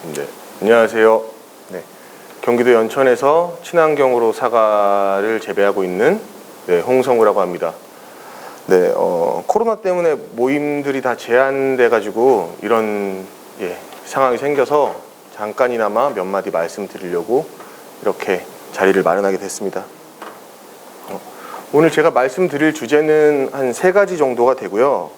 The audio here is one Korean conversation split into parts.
네, 안녕하세요. 네, 경기도 연천에서 친환경으로 사과를 재배하고 있는 홍성우라고 합니다. 네, 코로나 때문에 모임들이 다 제한돼 가지고 이런 상황이 생겨서 잠깐이나마 몇 마디 말씀드리려고 이렇게 자리를 마련하게 됐습니다. 오늘 제가 말씀드릴 주제는 한 3가지 정도가 되고요.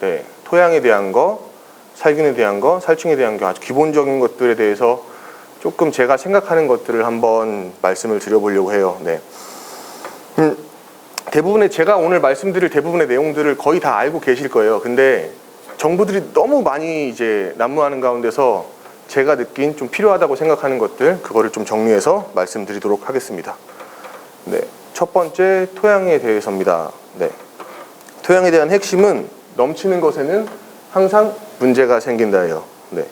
네, 토양에 대한 거, 살균에 대한 거, 살충에 대한 거, 아주 기본적인 것들에 대해서 조금 제가 생각하는 것들을 한번 말씀을 드려보려고 해요. 네. 대부분의 제가 오늘 말씀드릴 대부분의 내용들을 거의 다 알고 계실 거예요. 근데 정부들이 너무 많이 이제 난무하는 가운데서 제가 느낀 좀 필요하다고 생각하는 것들, 그거를 좀 정리해서 말씀드리도록 하겠습니다. 네. 첫 번째, 토양에 대해서입니다. 네. 토양에 대한 핵심은 넘치는 것에는 항상 문제가 생긴다예요. 네.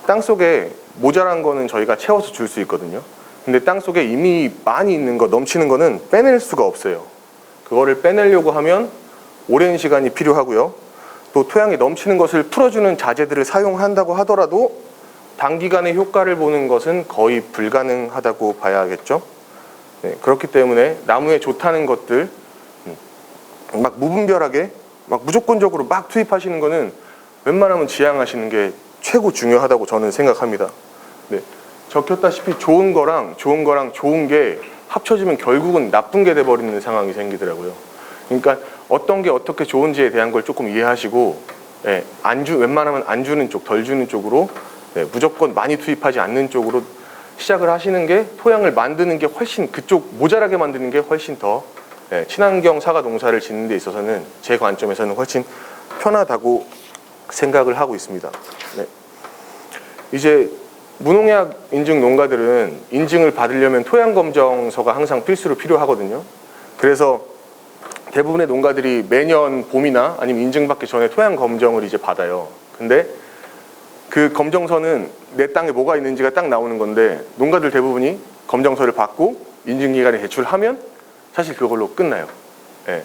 땅속에 모자란 거는 저희가 채워서 줄 수 있거든요. 근데 땅속에 이미 많이 있는 거, 넘치는 거는 빼낼 수가 없어요. 그거를 빼내려고 하면 오랜 시간이 필요하고요. 또 토양에 넘치는 것을 풀어주는 자재들을 사용한다고 하더라도 단기간에 효과를 보는 것은 거의 불가능하다고 봐야겠죠. 네, 그렇기 때문에 나무에 좋다는 것들 막 무분별하게 막 무조건적으로 막 투입하시는 거는 웬만하면 지양하시는 게 최고 중요하다고 저는 생각합니다. 네, 적혔다시피 좋은 거랑 좋은 게 합쳐지면 결국은 나쁜 게 돼버리는 상황이 생기더라고요. 그러니까 어떤 게 어떻게 좋은지에 대한 걸 조금 이해하시고 웬만하면 안 주는 쪽, 덜 주는 쪽으로 무조건 많이 투입하지 않는 쪽으로 시작을 하시는 게 토양을 만드는 게 훨씬 그쪽 모자라게 만드는 게 훨씬 더 친환경 사과 농사를 짓는 데 있어서는 제 관점에서는 훨씬 편하다고 생각을 하고 있습니다. 네. 이제 무농약 인증 농가들은 인증을 받으려면 토양검정서가 항상 필수로 필요하거든요. 그래서 대부분의 농가들이 매년 봄이나 아니면 인증받기 전에 토양검정을 이제 받아요. 근데 그 검정서는 내 땅에 뭐가 있는지가 딱 나오는 건데 농가들 대부분이 검정서를 받고 인증기간에 제출하면 사실 그걸로 끝나요. 예.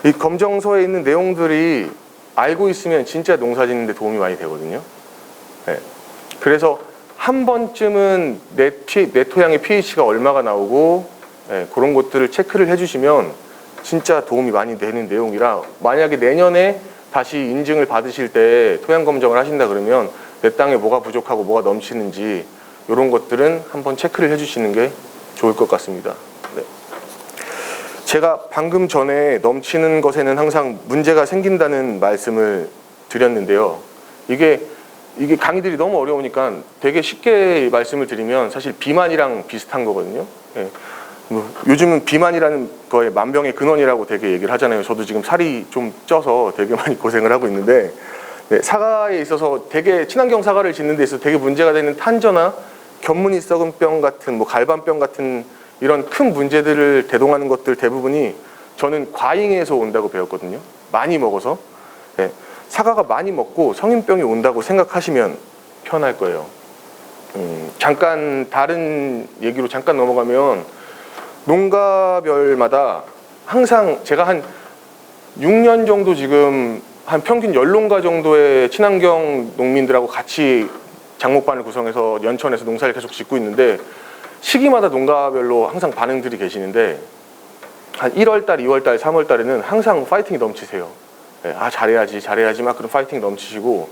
이 검정서에 있는 내용들이 알고 있으면 진짜 농사 짓는 데 도움이 많이 되거든요. 예. 그래서 한 번쯤은 내 토양의 pH가 얼마가 나오고 그런 것들을 체크를 해주시면 진짜 도움이 많이 되는 내용이라 만약에 내년에 다시 인증을 받으실 때 토양 검정을 하신다 그러면 내 땅에 뭐가 부족하고 뭐가 넘치는지 이런 것들은 한번 체크를 해주시는 게 좋을 것 같습니다. 네. 제가 방금 전에 넘치는 것에는 항상 문제가 생긴다는 말씀을 드렸는데요. 이게 강의들이 너무 어려우니까 되게 쉽게 말씀을 드리면 사실 비만이랑 비슷한 거거든요. 예. 요즘은 비만이라는 거에 만병의 근원이라고 되게 얘기를 하잖아요. 저도 지금 살이 좀 쪄서 되게 많이 고생을 하고 있는데 사과에 있어서 되게 친환경 사과를 짓는 데 있어서 되게 문제가 되는 탄저나 견무늬 썩은 병 같은 갈반병 같은 이런 큰 문제들을 대동하는 것들 대부분이 저는 과잉에서 온다고 배웠거든요. 많이 먹어서. 사과가 많이 먹고 성인병이 온다고 생각하시면 편할 거예요. 잠깐 다른 얘기로 잠깐 넘어가면 농가별마다 항상 제가 한 6년 정도 지금 한 평균 10농가 정도의 친환경 농민들하고 같이 장목반을 구성해서 연천에서 농사를 계속 짓고 있는데 시기마다 농가별로 항상 반응들이 계시는데 한 1월달, 2월달, 3월달에는 항상 파이팅이 넘치세요. 잘해야지 막 그런 파이팅 넘치시고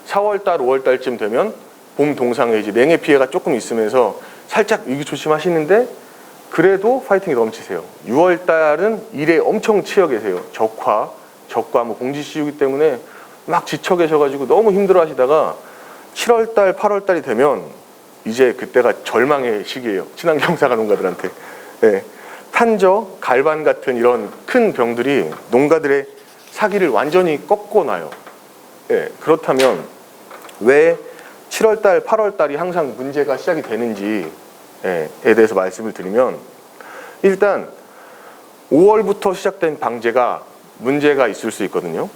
4월달, 5월달쯤 되면 봄 동상에 이제 냉해 피해가 조금 있으면서 살짝 위기 조심하시는데 그래도 파이팅이 넘치세요. 6월달은 일에 엄청 치여 계세요. 적과 뭐 공지 씌우기 때문에 막 지쳐 계셔가지고 너무 힘들어 하시다가 7월달, 8월달이 되면 이제 그때가 절망의 시기예요. 친환경 사과 농가들한테. 탄저, 갈반 같은 이런 큰 병들이 농가들의 사기를 완전히 꺾어놔요. 그렇다면 왜 7월달, 8월달이 항상 문제가 시작이 되는지에 대해서 말씀을 드리면 일단 5월부터 시작된 방제가 문제가 있을 수 있거든요.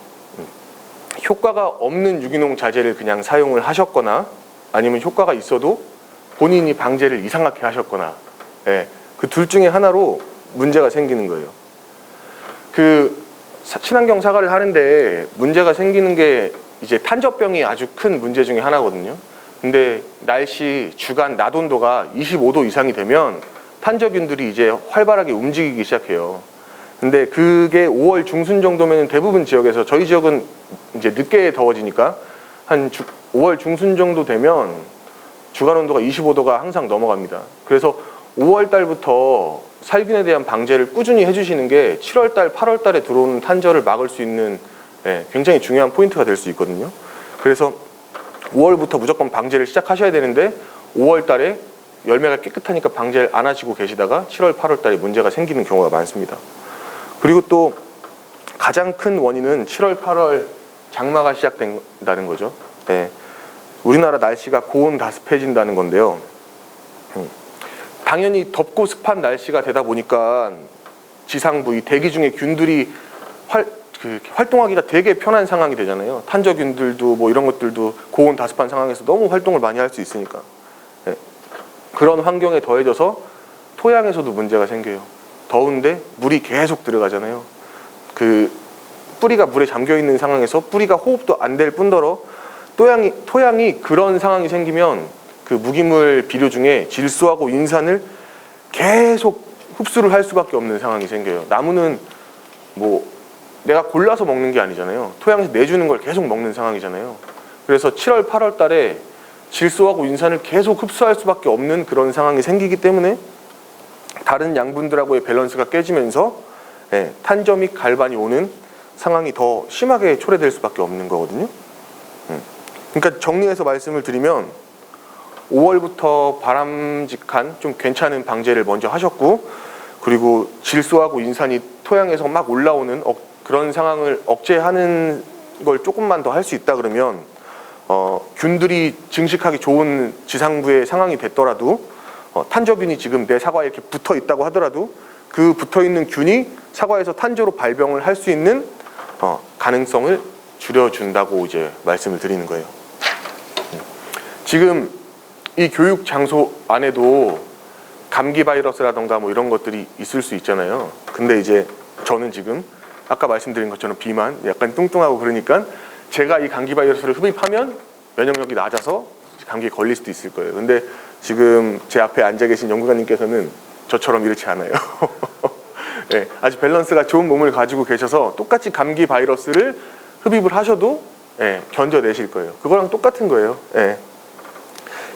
효과가 없는 유기농 자재를 그냥 사용을 하셨거나 아니면 효과가 있어도 본인이 방제를 이상하게 하셨거나 그 둘 중에 하나로 문제가 생기는 거예요. 친환경 사과를 하는데 문제가 생기는 게 이제 탄저병이 아주 큰 문제 중에 하나거든요. 근데 날씨 주간 낮 온도가 25도 이상이 되면 탄저균들이 이제 활발하게 움직이기 시작해요. 근데 그게 5월 중순 정도면 대부분 지역에서, 저희 지역은 이제 늦게 더워지니까 한 5월 중순 정도 되면 주간 온도가 25도가 항상 넘어갑니다. 그래서 5월 달부터 살균에 대한 방제를 꾸준히 해주시는 게 7월 달, 8월 달에 들어오는 탄저를 막을 수 있는 굉장히 중요한 포인트가 될 수 있거든요. 그래서 5월부터 무조건 방제를 시작하셔야 되는데 5월 달에 열매가 깨끗하니까 방제를 안 하시고 계시다가 7월, 8월 달에 문제가 생기는 경우가 많습니다. 그리고 또 가장 큰 원인은 7월, 8월 장마가 시작된다는 거죠. 우리나라 날씨가 고온다습해진다는 건데요. 당연히 덥고 습한 날씨가 되다 보니까 지상부, 이 대기 중에 균들이 활동하기가 되게 편한 상황이 되잖아요. 탄저균들도 뭐 이런 것들도 고온다습한 상황에서 너무 활동을 많이 할 수 있으니까. 그런 환경에 더해져서 토양에서도 문제가 생겨요. 더운데 물이 계속 들어가잖아요. 그 뿌리가 물에 잠겨 있는 상황에서 뿌리가 호흡도 안 될 뿐더러 토양이 그런 상황이 생기면 그 무기물 비료 중에 질소하고 인산을 계속 흡수를 할 수밖에 없는 상황이 생겨요. 나무는 뭐 내가 골라서 먹는 게 아니잖아요. 토양에서 내주는 걸 계속 먹는 상황이잖아요. 그래서 7월, 8월 달에 질소하고 인산을 계속 흡수할 수밖에 없는 그런 상황이 생기기 때문에 다른 양분들하고의 밸런스가 깨지면서 탄저 및 갈반이 오는 상황이 더 심하게 초래될 수밖에 없는 거거든요. 그러니까 정리해서 말씀을 드리면 5월부터 바람직한 좀 괜찮은 방제를 먼저 하셨고, 그리고 질소하고 인산이 토양에서 막 올라오는 그런 상황을 억제하는 걸 조금만 더 할 수 있다 그러면 균들이 증식하기 좋은 지상부의 상황이 됐더라도 탄저균이 지금 내 사과에 이렇게 붙어 있다고 하더라도 그 붙어 있는 균이 사과에서 탄저로 발병을 할 수 있는 가능성을 줄여준다고 이제 말씀을 드리는 거예요. 지금 이 교육 장소 안에도 감기 바이러스라던가 뭐 이런 것들이 있을 수 있잖아요. 근데 이제 저는 지금 아까 말씀드린 것처럼 비만, 약간 뚱뚱하고 그러니까 제가 이 감기 바이러스를 흡입하면 면역력이 낮아서 감기에 걸릴 수도 있을 거예요. 근데 지금 제 앞에 앉아 계신 연구관님께서는 저처럼 이렇지 않아요. 네, 아주 밸런스가 좋은 몸을 가지고 계셔서 똑같이 감기 바이러스를 흡입을 하셔도 견뎌내실 거예요. 그거랑 똑같은 거예요.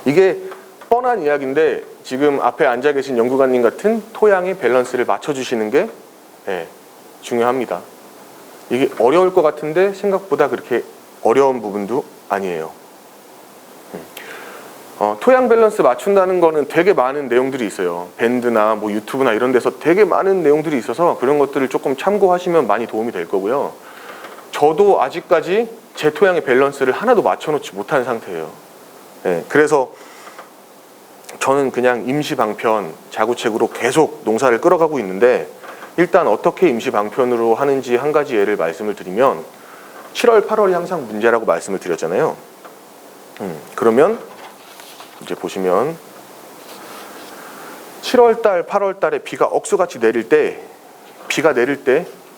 이게 뻔한 이야기인데 지금 앞에 앉아 계신 연구관님 같은 토양의 밸런스를 맞춰주시는 게 중요합니다. 이게 어려울 것 같은데 생각보다 그렇게 어려운 부분도 아니에요. 토양 밸런스 맞춘다는 거는 되게 많은 내용들이 있어요. 밴드나 뭐 유튜브나 이런 데서 되게 많은 내용들이 있어서 그런 것들을 조금 참고하시면 많이 도움이 될 거고요. 저도 아직까지 제 토양의 밸런스를 하나도 맞춰놓지 못한 상태예요. 그래서 저는 그냥 임시방편, 자구책으로 계속 농사를 끌어가고 있는데, 일단 어떻게 임시방편으로 하는지 한 가지 예를 말씀을 드리면 7월, 8월이 항상 문제라고 말씀을 드렸잖아요. 그러면 이제 보시면 7월달, 8월달에 비가 억수같이 내릴 때,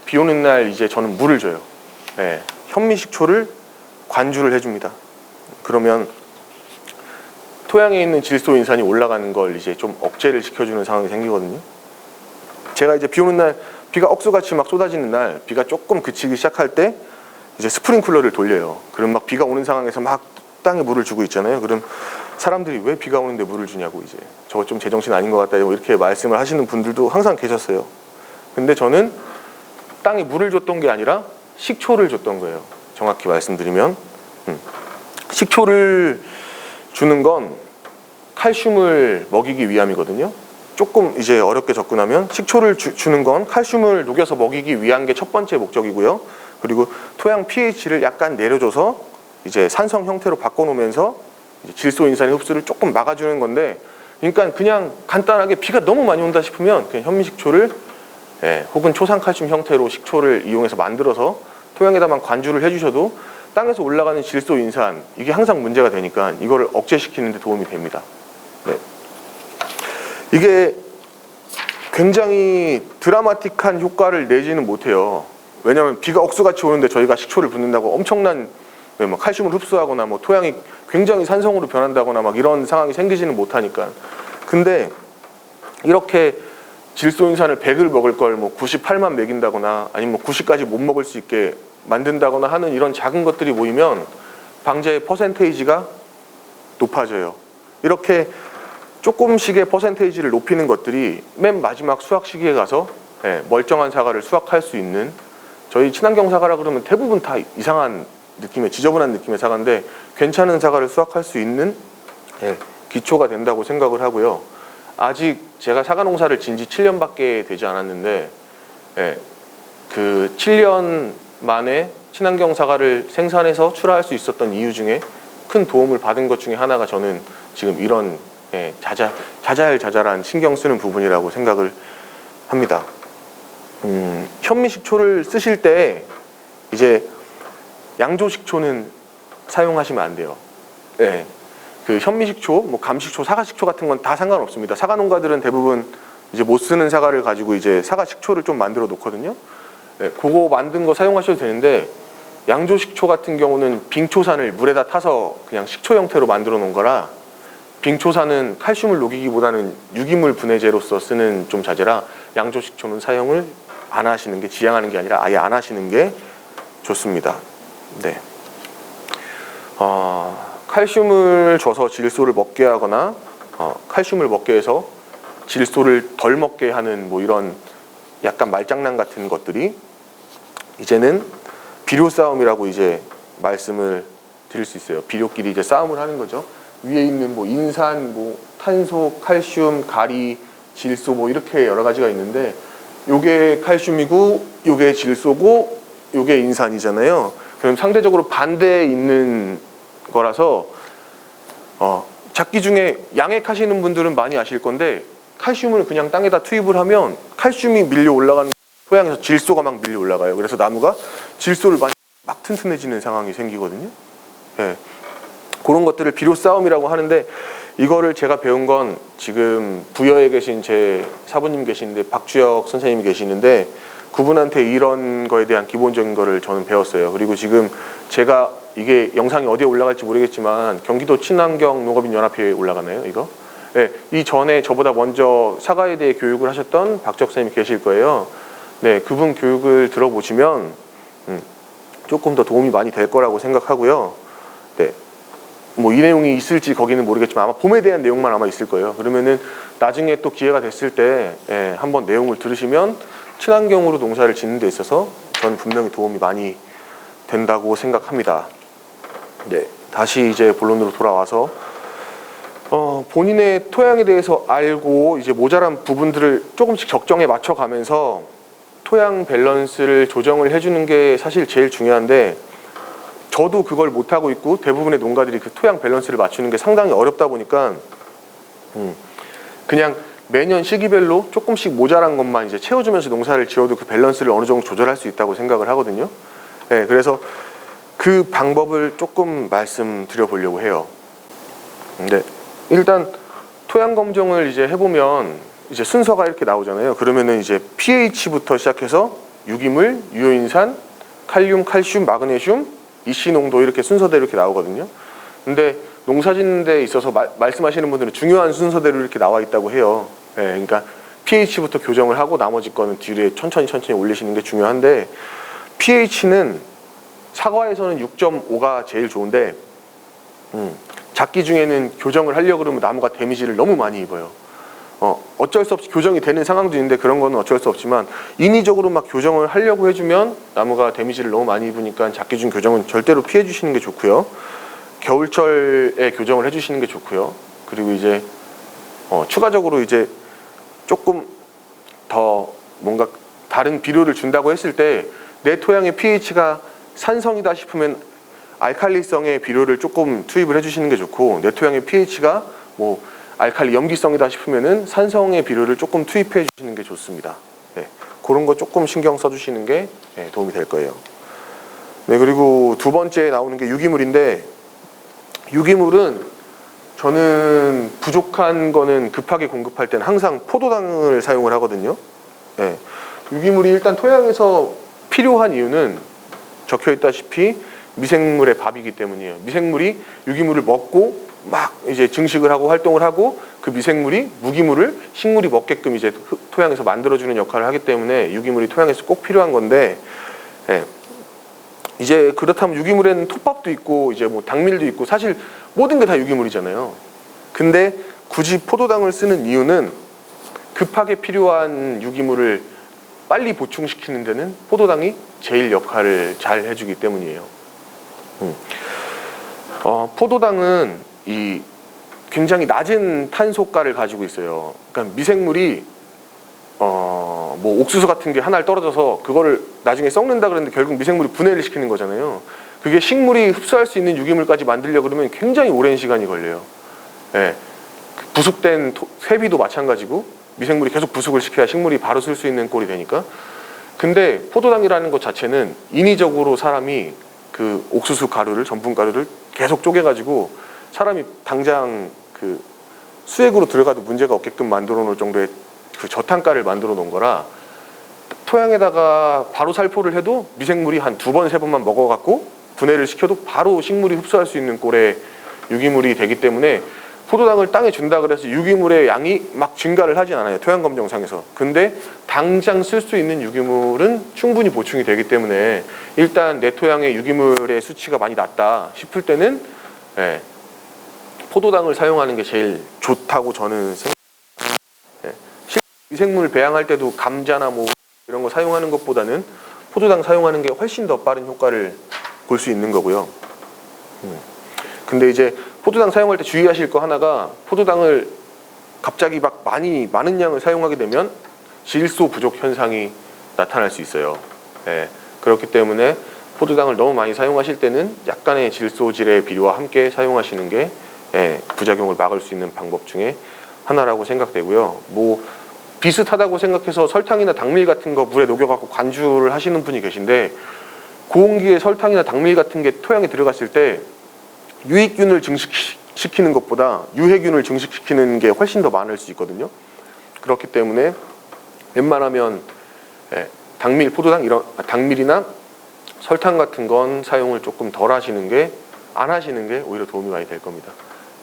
비 오는 날 이제 저는 물을 줘요. 현미식초를 관주를 해줍니다. 그러면 토양에 있는 질소 인산이 올라가는 걸 이제 좀 억제를 시켜주는 상황이 생기거든요. 제가 이제 비 오는 날, 비가 억수같이 막 쏟아지는 날, 비가 조금 그치기 시작할 때 이제 스프링클러를 돌려요. 그럼 막 비가 오는 상황에서 막 땅에 물을 주고 있잖아요. 그럼 사람들이 왜 비가 오는데 물을 주냐고, 이제 저거 좀 제정신 아닌 것 같다 이렇게 말씀을 하시는 분들도 항상 계셨어요. 근데 저는 땅에 물을 줬던 게 아니라 식초를 줬던 거예요. 정확히 말씀드리면 식초를 주는 건 칼슘을 먹이기 위함이거든요. 조금 이제 어렵게 접근하면 식초를 주는 건 칼슘을 녹여서 먹이기 위한 게 첫 번째 목적이고요. 그리고 토양 pH를 약간 내려줘서 이제 산성 형태로 바꿔놓으면서 이제 질소 인산의 흡수를 조금 막아주는 건데, 그러니까 그냥 간단하게 비가 너무 많이 온다 싶으면 그냥 현미식초를 혹은 초산칼슘 형태로 식초를 이용해서 만들어서 토양에다만 관주를 해주셔도 땅에서 올라가는 질소 인산, 이게 항상 문제가 되니까 이거를 억제시키는 데 도움이 됩니다. 이게 굉장히 드라마틱한 효과를 내지는 못해요. 왜냐하면 비가 억수같이 오는데 저희가 식초를 붓는다고 엄청난 뭐 칼슘을 흡수하거나 뭐 토양이 굉장히 산성으로 변한다거나 막 이런 상황이 생기지는 못하니까. 근데 이렇게 질소인산을 100을 먹을 걸 뭐 98만 먹인다거나 아니면 뭐 90까지 못 먹을 수 있게 만든다거나 하는 이런 작은 것들이 모이면 방제의 퍼센테이지가 높아져요. 이렇게 조금씩의 퍼센테이지를 높이는 것들이 맨 마지막 수확 시기에 가서 멀쩡한 사과를 수확할 수 있는, 저희 친환경 사과라 그러면 대부분 다 이상한 느낌의, 지저분한 느낌의 사과인데 괜찮은 사과를 수확할 수 있는 기초가 된다고 생각을 하고요. 아직 제가 사과 농사를 진 지 7년밖에 되지 않았는데 그 7년 만에 친환경 사과를 생산해서 출하할 수 있었던 이유 중에 큰 도움을 받은 것 중에 하나가 저는 지금 이런 자잘자잘한 신경 쓰는 부분이라고 생각을 합니다. 현미식초를 쓰실 때 이제 양조식초는 사용하시면 안 돼요. 그 현미식초, 뭐 감식초, 사과식초 같은 건 다 상관없습니다. 사과 농가들은 대부분 이제 못 쓰는 사과를 가지고 이제 사과식초를 좀 만들어 놓거든요. 그거 만든 거 사용하셔도 되는데, 양조식초 같은 경우는 빙초산을 물에다 타서 그냥 식초 형태로 만들어 놓은 거라, 빙초산은 칼슘을 녹이기보다는 유기물 분해제로서 쓰는 좀 자재라 양조식초는 사용을 안 하시는 게, 지양하는 게 아니라 아예 안 하시는 게 좋습니다. 네. 칼슘을 줘서 질소를 먹게 하거나 칼슘을 먹게 해서 질소를 덜 먹게 하는 뭐 이런 약간 말장난 같은 것들이 이제는 비료 싸움이라고 이제 말씀을 드릴 수 있어요. 비료끼리 이제 싸움을 하는 거죠. 위에 있는 뭐 인산, 뭐 탄소, 칼슘, 가리, 질소 뭐 이렇게 여러 가지가 있는데, 요게 칼슘이고 요게 질소고 요게 인산이잖아요. 그럼 상대적으로 반대에 있는 거라서 작기 중에 양액 하시는 분들은 많이 아실 건데, 칼슘을 그냥 땅에다 투입을 하면 칼슘이 밀려 올라가는 토양에서 질소가 막 밀려 올라가요. 그래서 나무가 질소를 막 튼튼해지는 상황이 생기거든요. 그런 것들을 비료 싸움이라고 하는데, 이거를 제가 배운 건 지금 부여에 계신 제 사부님 계시는데, 박주혁 선생님이 계시는데, 그분한테 이런 거에 대한 기본적인 거를 저는 배웠어요. 그리고 지금 제가 이게 영상이 어디에 올라갈지 모르겠지만 경기도 친환경 농업인 연합회에 올라가나요, 이거? 이 전에 저보다 먼저 사과에 대해 교육을 하셨던 박주혁 선생님이 계실 거예요. 그분 교육을 들어보시면 조금 더 도움이 많이 될 거라고 생각하고요. 뭐 이 내용이 있을지 거기는 모르겠지만 아마 봄에 대한 내용만 아마 있을 거예요. 그러면은 나중에 또 기회가 됐을 때 한번 내용을 들으시면 친환경으로 농사를 짓는 데 있어서 저는 분명히 도움이 많이 된다고 생각합니다. 다시 이제 본론으로 돌아와서 본인의 토양에 대해서 알고 이제 모자란 부분들을 조금씩 적정에 맞춰가면서 토양 밸런스를 조정을 해주는 게 사실 제일 중요한데, 저도 그걸 못하고 있고 대부분의 농가들이 그 토양 밸런스를 맞추는 게 상당히 어렵다 보니까 그냥 매년 시기별로 조금씩 모자란 것만 이제 채워주면서 농사를 지어도 그 밸런스를 어느 정도 조절할 수 있다고 생각을 하거든요. 그래서 그 방법을 조금 말씀드려 보려고 해요. 일단 토양 검정을 이제 해보면 이제 순서가 이렇게 나오잖아요. 그러면은 이제 pH부터 시작해서 유기물, 유효인산, 칼륨, 칼슘, 마그네슘, 이씨 농도 이렇게 순서대로 이렇게 나오거든요. 근데 농사 짓는 데 있어서 말씀하시는 분들은 중요한 순서대로 이렇게 나와 있다고 해요. 그러니까 pH부터 교정을 하고 나머지 거는 뒤에 천천히 올리시는 게 중요한데, pH는 사과에서는 6.5가 제일 좋은데 작기 중에는 교정을 하려고 그러면 나무가 데미지를 너무 많이 입어요. 어쩔 수 없이 교정이 되는 상황도 있는데 그런 거는 어쩔 수 없지만, 인위적으로 막 교정을 하려고 해주면 나무가 데미지를 너무 많이 입으니까 작기 중 교정은 절대로 피해 주시는 게 좋고요. 겨울철에 교정을 해주시는 게 좋고요. 그리고 이제 추가적으로 이제 조금 더 뭔가 다른 비료를 준다고 했을 때 내 토양의 pH가 산성이다 싶으면 알칼리성의 비료를 조금 투입을 해주시는 게 좋고, 내 토양의 pH가 뭐 알칼리 염기성이다 싶으면은 산성의 비료를 조금 투입해 주시는 게 좋습니다. 그런 거 조금 신경 써주시는 게 도움이 될 거예요. 그리고 두 번째 나오는 게 유기물인데, 유기물은 저는 부족한 거는 급하게 공급할 때는 항상 포도당을 사용을 하거든요. 유기물이 일단 토양에서 필요한 이유는 적혀 있다시피 미생물의 밥이기 때문이에요. 미생물이 유기물을 먹고 막 이제 증식을 하고 활동을 하고 그 미생물이 무기물을 식물이 먹게끔 이제 토양에서 만들어주는 역할을 하기 때문에 유기물이 토양에서 꼭 필요한 건데, 예. 이제 그렇다면 유기물에는 톱밥도 있고 이제 뭐 당밀도 있고 사실 모든 게 다 유기물이잖아요. 근데 굳이 포도당을 쓰는 이유는 급하게 필요한 유기물을 빨리 보충시키는 데는 포도당이 제일 역할을 잘 해주기 때문이에요. 포도당은 이 굉장히 낮은 탄소가를 가지고 있어요. 그러니까 미생물이 뭐 옥수수 같은 게 하나를 떨어져서 그거를 나중에 썩는다 그랬는데 결국 미생물이 분해를 시키는 거잖아요. 그게 식물이 흡수할 수 있는 유기물까지 만들려고 그러면 굉장히 오랜 시간이 걸려요. 예. 부숙된 쇠비도 마찬가지고 미생물이 계속 부숙을 시켜야 식물이 바로 쓸 수 있는 꼴이 되니까. 근데 포도당이라는 것 자체는 인위적으로 사람이 그 옥수수 가루를, 전분 가루를 계속 쪼개가지고 사람이 당장 그 수액으로 들어가도 문제가 없게끔 만들어 놓을 정도의 그 저탄가를 만들어 놓은 거라 토양에다가 바로 살포를 해도 미생물이 한 2번, 3번만 먹어갖고 분해를 시켜도 바로 식물이 흡수할 수 있는 꼴의 유기물이 되기 때문에 포도당을 땅에 준다 그래서 유기물의 양이 막 증가를 하진 않아요. 토양검정상에서. 근데 당장 쓸 수 있는 유기물은 충분히 보충이 되기 때문에 일단 내 토양의 유기물의 수치가 많이 낮다 싶을 때는, 예, 포도당을 사용하는 게 제일 좋다고 저는 생각합니다. 예, 미생물 배양할 때도 감자나 뭐 이런 거 사용하는 것보다는 포도당 사용하는 게 훨씬 더 빠른 효과를 볼 수 있는 거고요. 근데 이제 포도당 사용할 때 주의하실 거 하나가 포도당을 갑자기 막 많은 양을 사용하게 되면 질소 부족 현상이 나타날 수 있어요. 예, 그렇기 때문에 포도당을 너무 많이 사용하실 때는 약간의 질소질의 비료와 함께 사용하시는 게, 예, 부작용을 막을 수 있는 방법 중에 하나라고 생각되고요. 뭐 비슷하다고 생각해서 설탕이나 당밀 같은 거 물에 녹여갖고 관주를 하시는 분이 계신데 고온기에 설탕이나 당밀 같은 게 토양에 들어갔을 때 유익균을 증식시키는 것보다 유해균을 증식시키는 게 훨씬 더 많을 수 있거든요. 그렇기 때문에 웬만하면, 예, 당밀, 포도당 당밀이나 설탕 같은 건 사용을 조금 덜 하시는 게, 안 하시는 게 오히려 도움이 많이 될 겁니다.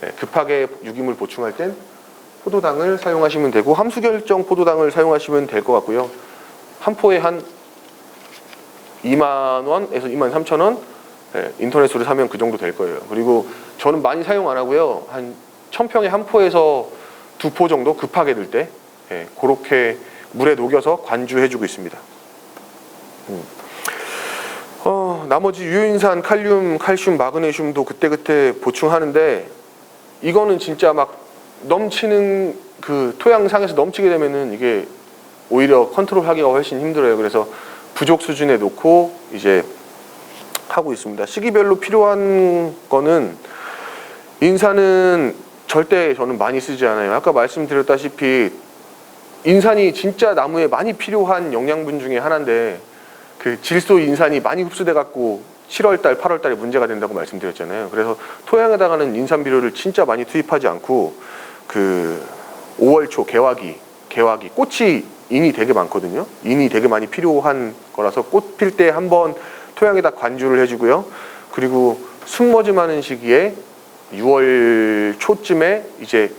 예, 급하게 유기물 보충할 땐 포도당을 사용하시면 되고 함수결정 포도당을 사용하시면 될 것 같고요. 한 포에 한 2만 원에서 2만 3천 원, 예, 인터넷으로 사면 그 정도 될 거예요. 그리고 저는 많이 사용 안 하고요. 한 1000평에 한 포에서 2포 정도 급하게 들 때, 예, 그렇게 물에 녹여서 관주해주고 있습니다. 나머지 유효인산, 칼륨, 칼슘, 마그네슘도 그때그때 보충하는데 이거는 진짜 막 넘치는 그 토양상에서 넘치게 되면은 이게 오히려 컨트롤하기가 훨씬 힘들어요. 그래서 부족 수준에 놓고 이제 하고 있습니다. 시기별로 필요한 거는 인산은 절대 저는 많이 쓰지 않아요. 아까 말씀드렸다시피 인산이 진짜 나무에 많이 필요한 영양분 중에 하나인데 그 질소 인산이 많이 흡수돼 갖고 7월달, 8월달에 문제가 된다고 말씀드렸잖아요. 그래서 토양에다가는 인산 비료를 진짜 많이 투입하지 않고 그 5월 초 개화기, 꽃이 인이 되게 많거든요. 인이 되게 많이 필요한 거라서 꽃 필 때 한번 토양에다 관주를 해주고요. 그리고 순머짐하는 시기에 6월 초쯤에 이제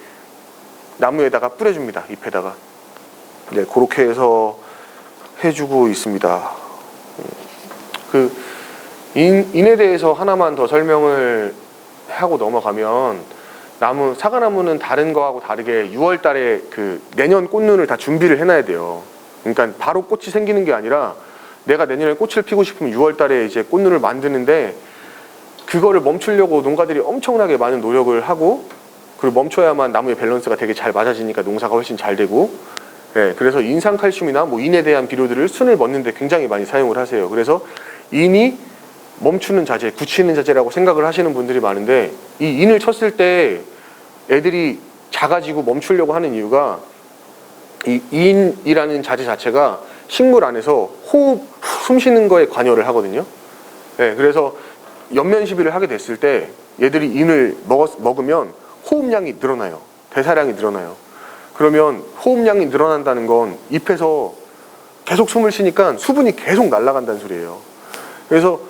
나무에다가 뿌려줍니다. 잎에다가. 네, 그렇게 해서 해주고 있습니다. 그 인에 대해서 하나만 더 설명을 하고 넘어가면 사과나무는 다른 거하고 다르게 6월 달에 그 내년 꽃눈을 다 준비를 해놔야 돼요. 그러니까 바로 꽃이 생기는 게 아니라 내가 내년에 꽃을 피고 싶으면 6월 달에 이제 꽃눈을 만드는데 그거를 멈추려고 농가들이 엄청나게 많은 노력을 하고 그리고 멈춰야만 나무의 밸런스가 되게 잘 맞아지니까 농사가 훨씬 잘 되고, 예, 그래서 인산칼슘이나 뭐 인에 대한 비료들을 순을 먹는데 굉장히 많이 사용을 하세요. 그래서 인이 멈추는 자재, 굳히는 자재라고 생각을 하시는 분들이 많은데 이 인을 쳤을 때 애들이 작아지고 멈추려고 하는 이유가 이 인이라는 자재 자체가 식물 안에서 숨 쉬는 거에 관여를 하거든요. 네, 그래서 연면 시비를 하게 됐을 때 얘들이 인을 먹으면 호흡량이 늘어나요. 대사량이 늘어나요. 그러면 호흡량이 늘어난다는 건 잎에서 계속 숨을 쉬니까 수분이 계속 날아간다는 소리예요. 그래서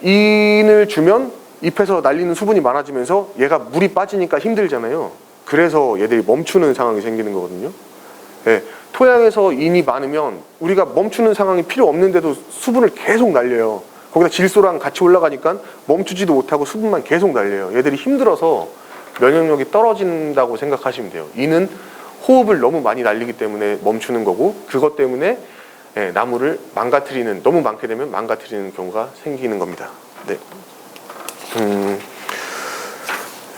인을 주면 잎에서 날리는 수분이 많아지면서 얘가 물이 빠지니까 힘들잖아요. 그래서 얘들이 멈추는 상황이 생기는 거거든요. 네, 토양에서 인이 많으면 우리가 멈추는 상황이 필요 없는데도 수분을 계속 날려요. 거기다 질소랑 같이 올라가니까 멈추지도 못하고 수분만 계속 날려요. 얘들이 힘들어서 면역력이 떨어진다고 생각하시면 돼요. 이는 호흡을 너무 많이 날리기 때문에 멈추는 거고, 그것 때문에 나무를 망가뜨리는, 너무 많게 되면 망가뜨리는 경우가 생기는 겁니다. 네.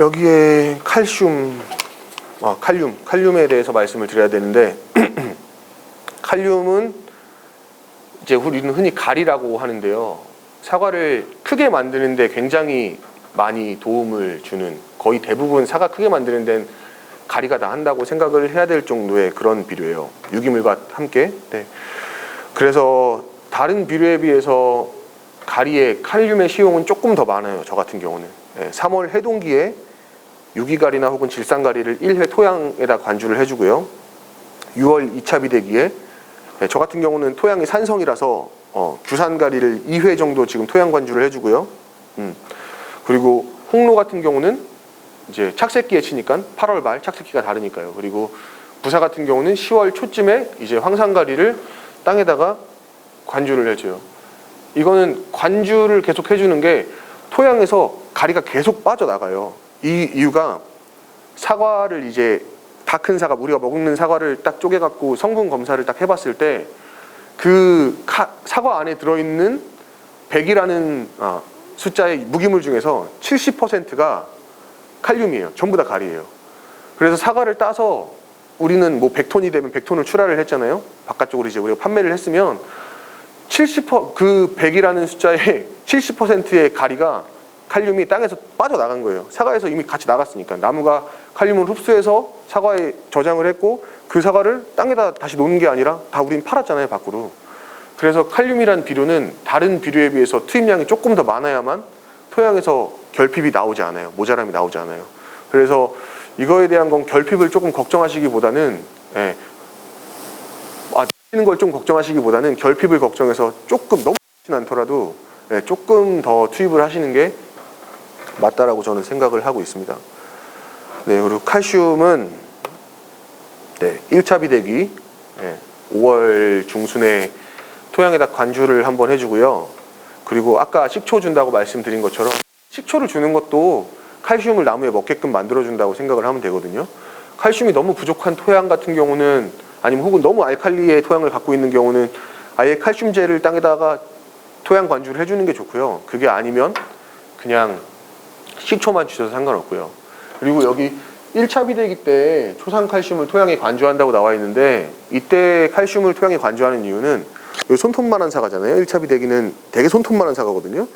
여기에 칼륨에 대해서 말씀을 드려야 되는데 칼륨은 이제 우리는 흔히 가리라고 하는데요. 사과를 크게 만드는데 굉장히 많이 도움을 주는, 거의 대부분 사과 크게 만드는 데는 가리가 다 한다고 생각을 해야 될 정도의 그런 비료예요. 유기물과 함께. 네. 그래서 다른 비료에 비해서 가리의 칼륨의 시용은 조금 더 많아요. 저 같은 경우는. 네. 3월 해동기에 유기가리나 혹은 질산가리를 1회 토양에다 관주를 해주고요. 6월 2차 비대기에 저 같은 경우는 토양이 산성이라서 규산가리를 2회 정도 지금 토양 관주를 해주고요. 그리고 홍로 같은 경우는 이제 착색기에 치니까 8월 말 착색기가 다르니까요. 그리고 부사 같은 경우는 10월 초쯤에 이제 황산가리를 땅에다가 관주를 해줘요. 이거는 관주를 계속 해주는 게 토양에서 가리가 계속 빠져나가요. 이 이유가 사과를 이제 다 큰 사과, 우리가 먹는 사과를 딱 쪼개갖고 성분 검사를 딱 해봤을 때 그 사과 안에 들어있는 100이라는 숫자의 무기물 중에서 70%가 칼륨이에요. 전부 다 가리예요. 그래서 사과를 따서 우리는 뭐 100톤이 되면 100톤을 출하를 했잖아요. 바깥쪽으로 이제 우리가 판매를 했으면 그 100이라는 숫자의 70%의 가리가 칼륨이 땅에서 빠져나간 거예요. 사과에서 이미 같이 나갔으니까. 나무가 칼륨을 흡수해서 사과에 저장을 했고 그 사과를 땅에다 다시 놓는 게 아니라 다 우린 팔았잖아요, 밖으로. 그래서 칼륨이란 비료는 다른 비료에 비해서 투입량이 조금 더 많아야만 토양에서 결핍이 나오지 않아요. 모자람이 나오지 않아요. 그래서 이거에 대한 건 결핍을 조금 걱정하시기보다는 하는 걸 좀 걱정하시기보다는 결핍을 걱정해서 조금 너무 많진 않더라도 조금 더 투입을 하시는 게 맞다라고 저는 생각을 하고 있습니다. 네, 그리고 칼슘은 1차 비대기 5월 중순에 토양에다 관주를 한번 해주고요. 그리고 아까 식초 준다고 말씀드린 것처럼 식초를 주는 것도 칼슘을 나무에 먹게끔 만들어준다고 생각을 하면 되거든요. 칼슘이 너무 부족한 토양 같은 경우는, 아니면 혹은 너무 알칼리의 토양을 갖고 있는 경우는 아예 칼슘제를 땅에다가 토양 관주를 해주는 게 좋고요. 그게 아니면 그냥 식초만 주셔도 상관없고요. 그리고 여기 1차 비대기 때 초산칼슘을 토양에 관주한다고 나와 있는데, 이때 칼슘을 토양에 관주하는 이유는 여기 손톱만한 사과잖아요. 1차 비대기는 되게 손톱만한 사과거든요.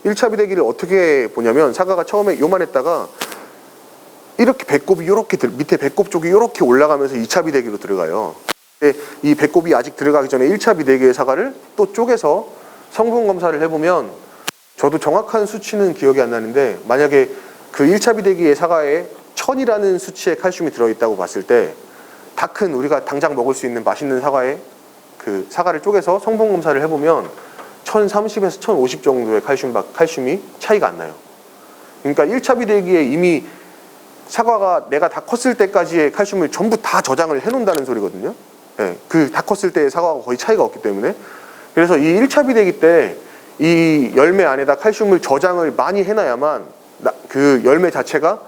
1차 비대기를 어떻게 보냐면, 사과가 처음에 요만했다가 이렇게 배꼽이 이렇게 밑에 배꼽 쪽이 이렇게 올라가면서 2차 비대기로 들어가요. 근데 이 배꼽이 아직 들어가기 전에 1차 비대기의 사과를 또 쪼개서 성분 검사를 해보면, 저도 정확한 수치는 기억이 안 나는데 만약에 그 1차 비대기의 사과에 1000이라는 수치의 칼슘이 들어있다고 봤을 때, 다 큰 우리가 당장 먹을 수 있는 맛있는 사과에 그 사과를 쪼개서 성분 검사를 해보면 1030에서 1050 정도의 칼슘이 차이가 안 나요. 그러니까 1차 비대기에 이미 사과가 내가 다 컸을 때까지의 칼슘을 전부 다 저장을 해놓는다는 소리거든요. 그 다 컸을 때의 사과가 거의 차이가 없기 때문에. 그래서 이 1차 비대기 때 이 열매 안에다 칼슘을 저장을 많이 해놔야만 그 열매 자체가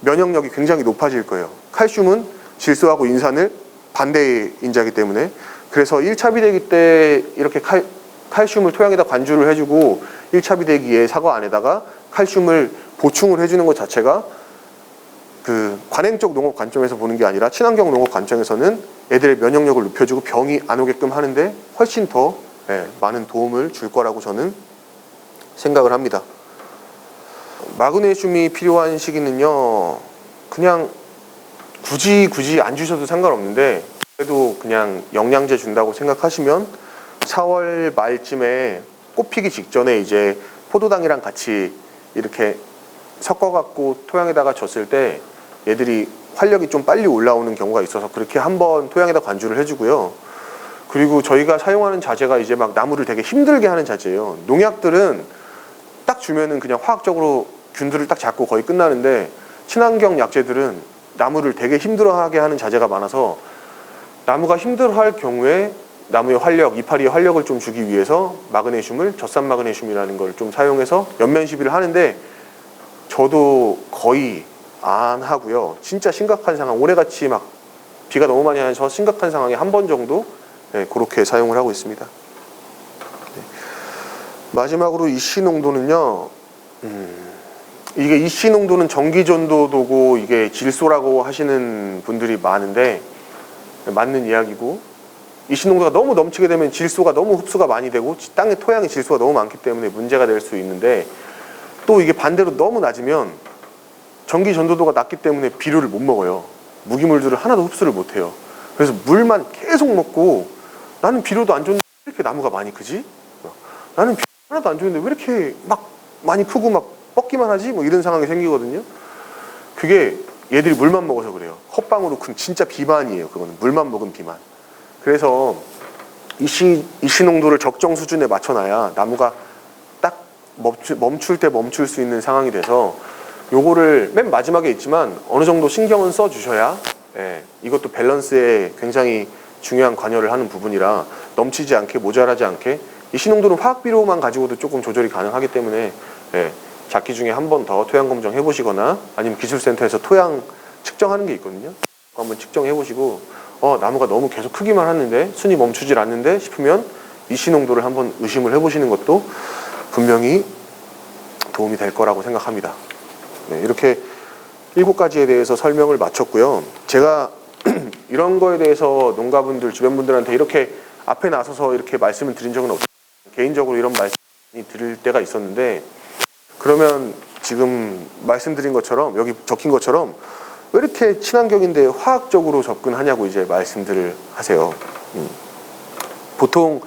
면역력이 굉장히 높아질 거예요. 칼슘은 질소하고 인산을 반대의 인자이기 때문에. 그래서 1차 비대기 때 이렇게 칼슘을 토양에다 관주를 해주고 1차 비대기의 사과 안에다가 칼슘을 보충을 해주는 것 자체가 그 관행적 농업 관점에서 보는 게 아니라 친환경 농업 관점에서는 애들의 면역력을 높여주고 병이 안 오게끔 하는데 훨씬 더 많은 도움을 줄 거라고 저는 생각을 합니다. 마그네슘이 필요한 시기는요, 그냥 굳이 안 주셔도 상관없는데, 그래도 그냥 영양제 준다고 생각하시면 4월 말쯤에 꽃 피기 직전에 이제 포도당이랑 같이 이렇게 섞어갖고 토양에다가 줬을 때 얘들이 활력이 좀 빨리 올라오는 경우가 있어서 그렇게 한번 토양에다 관주를 해주고요. 그리고 저희가 사용하는 자재가 이제 막 나무를 되게 힘들게 하는 자재예요. 농약들은 딱 주면은 그냥 화학적으로 균들을 딱 잡고 거의 끝나는데, 친환경 약재들은 나무를 되게 힘들어하게 하는 자재가 많아서 나무가 힘들어할 경우에 나무의 활력, 이파리의 활력을 좀 주기 위해서 마그네슘을, 젖산 마그네슘이라는 걸 좀 사용해서 연면 시비를 하는데, 저도 거의 안 하고요. 진짜 심각한 상황, 올해같이 막 비가 너무 많이 와서 심각한 상황에 한 번 정도 그렇게 사용을 하고 있습니다. 마지막으로 이씨 농도는요, 이게 이씨 농도는 전기전도도고 이게 질소라고 하시는 분들이 많은데 맞는 이야기고, 이씨 농도가 너무 넘치게 되면 질소가 너무 흡수가 많이 되고 땅의 토양에 질소가 너무 많기 때문에 문제가 될 수 있는데, 또 이게 반대로 너무 낮으면 전기전도도가 낮기 때문에 비료를 못 먹어요. 무기물들을 하나도 흡수를 못 해요. 그래서 물만 계속 먹고, 나는 비료도 안 줬는데 왜 이렇게 나무가 많이 크지? 나는 비료 하나도 안 줬는데 왜 이렇게 막 많이 크고 막 뻗기만 하지? 뭐 이런 상황이 생기거든요. 그게 얘들이 물만 먹어서 그래요. 헛방으로 큰 진짜 비만이에요. 그거는 물만 먹은 비만. 그래서 이씨 농도를 적정 수준에 맞춰놔야 나무가 딱 멈출 때 멈출 수 있는 상황이 돼서, 요거를 맨 마지막에 있지만 어느 정도 신경은 써 주셔야, 이것도 밸런스에 굉장히 중요한 관여를 하는 부분이라 넘치지 않게, 모자라지 않게. 이씨 농도는 화학 비료만 가지고도 조금 조절이 가능하기 때문에 작기 중에 한 번 더 토양 검정 해보시거나, 아니면 기술센터에서 토양 측정하는 게 있거든요. 한번 측정해 보시고, 나무가 너무 계속 크기만 하는데 순이 멈추질 않는데 싶으면 이씨 농도를 한번 의심을 해보시는 것도 분명히 도움이 될 거라고 생각합니다. 이렇게 7가지에 대해서 설명을 마쳤고요. 제가 이런 거에 대해서 농가분들, 주변 분들한테 이렇게 앞에 나서서 이렇게 말씀을 드린 적은 없어요. 개인적으로 이런 말씀이 드릴 때가 있었는데, 그러면 지금 말씀드린 것처럼, 여기 적힌 것처럼 왜 이렇게 친환경인데 화학적으로 접근하냐고 이제 말씀들을 하세요. 보통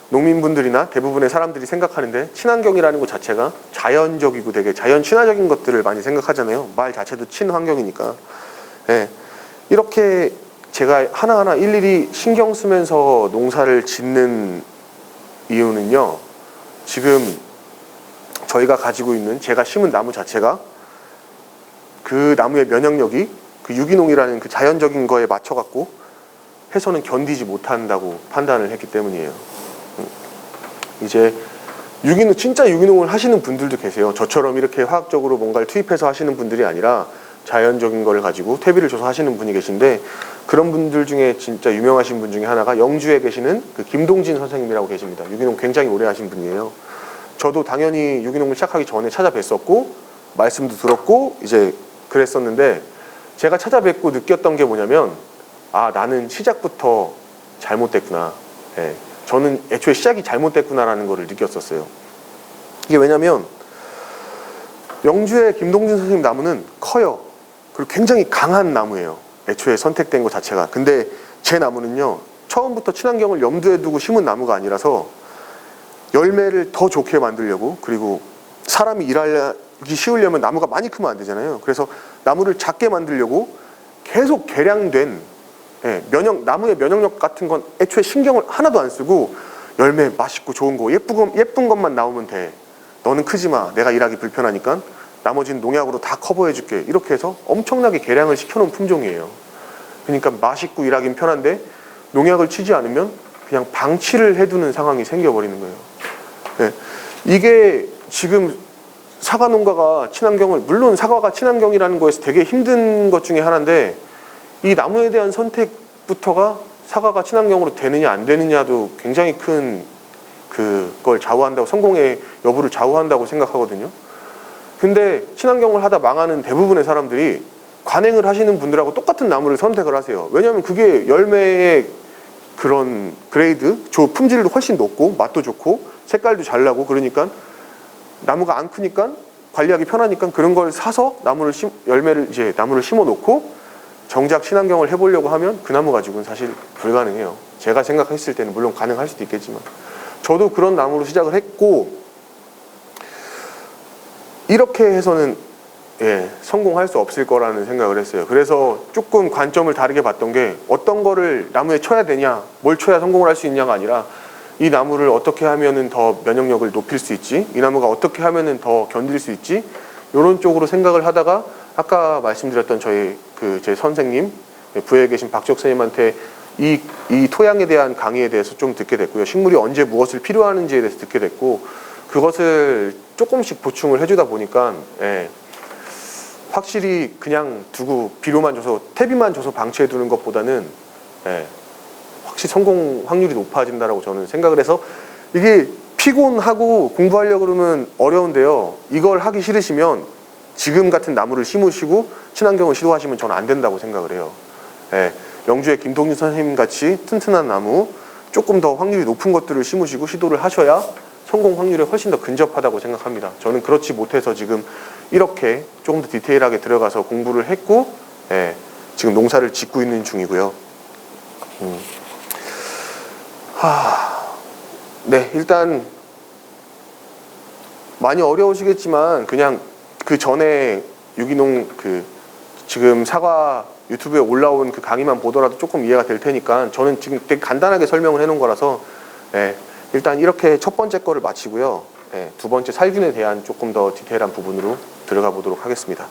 농민분들이나 대부분의 사람들이 생각하는데, 친환경이라는 것 자체가 자연적이고 되게 자연 친화적인 것들을 많이 생각하잖아요. 말 자체도 친환경이니까. 이렇게 제가 하나하나 일일이 신경 쓰면서 농사를 짓는 이유는요, 지금 저희가 가지고 있는, 제가 심은 나무 자체가 그 나무의 면역력이 그 유기농이라는 그 자연적인 거에 맞춰갖고 해서는 견디지 못한다고 판단을 했기 때문이에요. 이제 진짜 유기농을 하시는 분들도 계세요. 저처럼 이렇게 화학적으로 뭔가를 투입해서 하시는 분들이 아니라 자연적인 걸 가지고 퇴비를 줘서 하시는 분이 계신데, 그런 분들 중에 진짜 유명하신 분 중에 하나가 영주에 계시는 그 김동진 선생님이라고 계십니다. 유기농 굉장히 오래 하신 분이에요. 저도 당연히 유기농을 시작하기 전에 찾아뵀었고 말씀도 들었고 이제 그랬었는데, 제가 찾아뵙고 느꼈던 게 뭐냐면, 나는 시작부터 잘못됐구나. 저는 애초에 시작이 잘못됐구나라는 거를 느꼈었어요. 이게 왜냐면 영주의 김동진 선생님 나무는 커요. 그리고 굉장히 강한 나무예요. 애초에 선택된 것 자체가. 근데 제 나무는요, 처음부터 친환경을 염두에 두고 심은 나무가 아니라서 열매를 더 좋게 만들려고, 그리고 사람이 일하기 쉬우려면 나무가 많이 크면 안 되잖아요. 그래서 나무를 작게 만들려고 계속 개량된 나무의 면역력 같은 건 애초에 신경을 하나도 안 쓰고, 열매 맛있고 좋은 거 예쁜 것만 나오면 돼. 너는 크지 마. 내가 일하기 불편하니까 나머지는 농약으로 다 커버해 줄게. 이렇게 해서 엄청나게 개량을 시켜놓은 품종이에요. 그러니까 맛있고 일하긴 편한데 농약을 치지 않으면 그냥 방치를 해두는 상황이 생겨버리는 거예요. 이게 지금 사과 농가가 친환경을, 물론 사과가 친환경이라는 거에서 되게 힘든 것 중에 하나인데, 이 나무에 대한 선택부터가 사과가 친환경으로 되느냐 안 되느냐도 굉장히 큰 그걸 좌우한다고, 성공의 여부를 좌우한다고 생각하거든요. 근데 친환경을 하다 망하는 대부분의 사람들이 관행을 하시는 분들하고 똑같은 나무를 선택을 하세요. 왜냐하면 그게 열매의 그런 그레이드, 품질도 훨씬 높고 맛도 좋고 색깔도 잘 나고, 그러니까 나무가 안 크니까 관리하기 편하니까 그런 걸 사서 나무를 심어 놓고 정작 친환경을 해보려고 하면 그 나무 가지고는 사실 불가능해요. 제가 생각했을 때는 물론 가능할 수도 있겠지만, 저도 그런 나무로 시작을 했고, 이렇게 해서는 성공할 수 없을 거라는 생각을 했어요. 그래서 조금 관점을 다르게 봤던 게, 어떤 거를 나무에 쳐야 되냐, 뭘 쳐야 성공을 할 수 있냐가 아니라 이 나무를 어떻게 하면은 더 면역력을 높일 수 있지? 이 나무가 어떻게 하면은 더 견딜 수 있지? 이런 쪽으로 생각을 하다가 아까 말씀드렸던 제 선생님, 부여에 계신 박지혁 선생님한테 이 토양에 대한 강의에 대해서 좀 듣게 됐고요. 식물이 언제 무엇을 필요하는지에 대해서 듣게 됐고, 그것을 조금씩 보충을 해주다 보니까 확실히 그냥 두고 비료만 줘서 퇴비만 줘서 방치해 두는 것보다는 확실히 성공 확률이 높아진다라고 저는 생각을 해서, 이게 피곤하고 공부하려고 그러면 어려운데요. 이걸 하기 싫으시면 지금 같은 나무를 심으시고 친환경을 시도하시면 저는 안 된다고 생각을 해요. 영주의 김동준 선생님 같이 튼튼한 나무, 조금 더 확률이 높은 것들을 심으시고 시도를 하셔야 성공 확률이 훨씬 더 근접하다고 생각합니다. 저는 그렇지 못해서 지금 이렇게 조금 더 디테일하게 들어가서 공부를 했고, 지금 농사를 짓고 있는 중이고요. 네, 일단 많이 어려우시겠지만 그냥 그 전에 유기농 지금 사과 유튜브에 올라온 그 강의만 보더라도 조금 이해가 될 테니까, 저는 지금 되게 간단하게 설명을 해놓은 거라서 일단 이렇게 첫 번째 거를 마치고요. 두 번째 살균에 대한 조금 더 디테일한 부분으로 들어가 보도록 하겠습니다.